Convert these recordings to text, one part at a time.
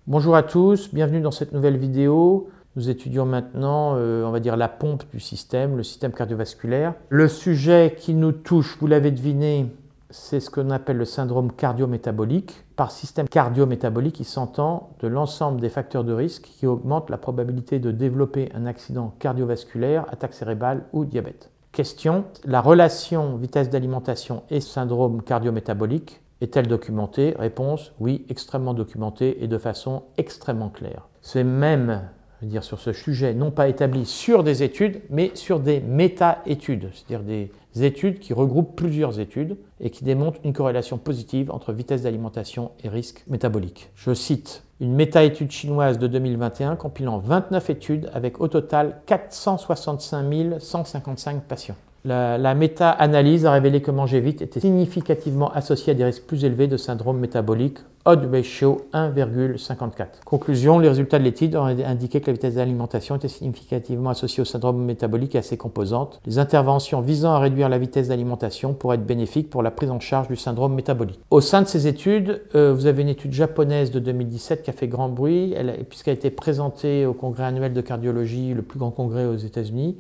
Bonjour à tous, bienvenue dans cette nouvelle vidéo. Nous étudions maintenant, on va dire, la pompe du système, le système cardiovasculaire. Le sujet qui nous touche, vous l'avez deviné, c'est ce qu'on appelle le syndrome cardio-métabolique. Par système cardio-métabolique, il s'entend de l'ensemble des facteurs de risque qui augmentent la probabilité de développer un accident cardiovasculaire, attaque cérébrale ou diabète. Question, la relation vitesse d'alimentation et syndrome cardio-métabolique est-elle documentée? Réponse, oui, extrêmement documentée et de façon extrêmement claire. C'est même, je veux dire, sur ce sujet, non pas établi sur des études, mais sur des méta-études, c'est-à-dire des études qui regroupent plusieurs études et qui démontrent une corrélation positive entre vitesse d'alimentation et risque métabolique. Je cite une méta-étude chinoise de 2021 compilant 29 études avec au total 465 155 patients. La méta-analyse a révélé que manger vite était significativement associé à des risques plus élevés de syndrome métabolique, odd ratio 1,54. Conclusion, les résultats de l'étude ont indiqué que la vitesse d'alimentation était significativement associée au syndrome métabolique et à ses composantes. Les interventions visant à réduire la vitesse d'alimentation pourraient être bénéfiques pour la prise en charge du syndrome métabolique. Au sein de ces études, vous avez une étude japonaise de 2017 qui a fait grand bruit, puisqu'elle a été présentée au congrès annuel de cardiologie, le plus grand congrès aux États-Unis,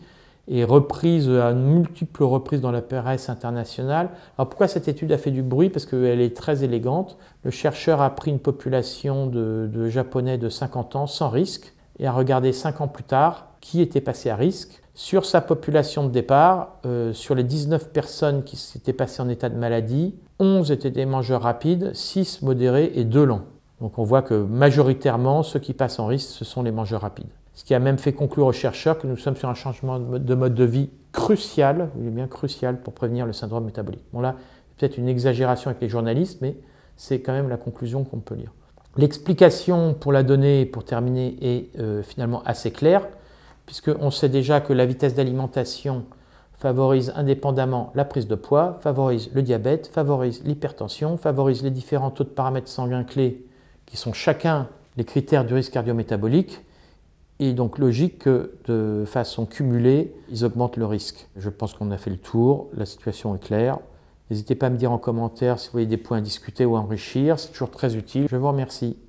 et reprise à multiples reprises dans la presse internationale. Alors pourquoi cette étude a fait du bruit? Parce qu'elle est très élégante. Le chercheur a pris une population de Japonais de 50 ans sans risque et a regardé 5 ans plus tard qui était passé à risque. Sur sa population de départ, sur les 19 personnes qui s'étaient passées en état de maladie, 11 étaient des mangeurs rapides, 6 modérés et 2 lents. Donc on voit que majoritairement, ceux qui passent en risque, ce sont les mangeurs rapides. Ce qui a même fait conclure aux chercheurs que nous sommes sur un changement de mode de vie crucial, oui, bien crucial, pour prévenir le syndrome métabolique. Bon là, c'est peut-être une exagération avec les journalistes, mais c'est quand même la conclusion qu'on peut lire. L'explication pour la donner, pour terminer, est finalement assez claire, puisqu'on sait déjà que la vitesse d'alimentation favorise indépendamment la prise de poids, favorise le diabète, favorise l'hypertension, favorise les différents taux de paramètres sanguins clés, qui sont chacun les critères du risque cardio-métabolique. Et donc logique que de façon cumulée, ils augmentent le risque. Je pense qu'on a fait le tour, la situation est claire. N'hésitez pas à me dire en commentaire si vous voyez des points à discuter ou à enrichir, c'est toujours très utile. Je vous remercie.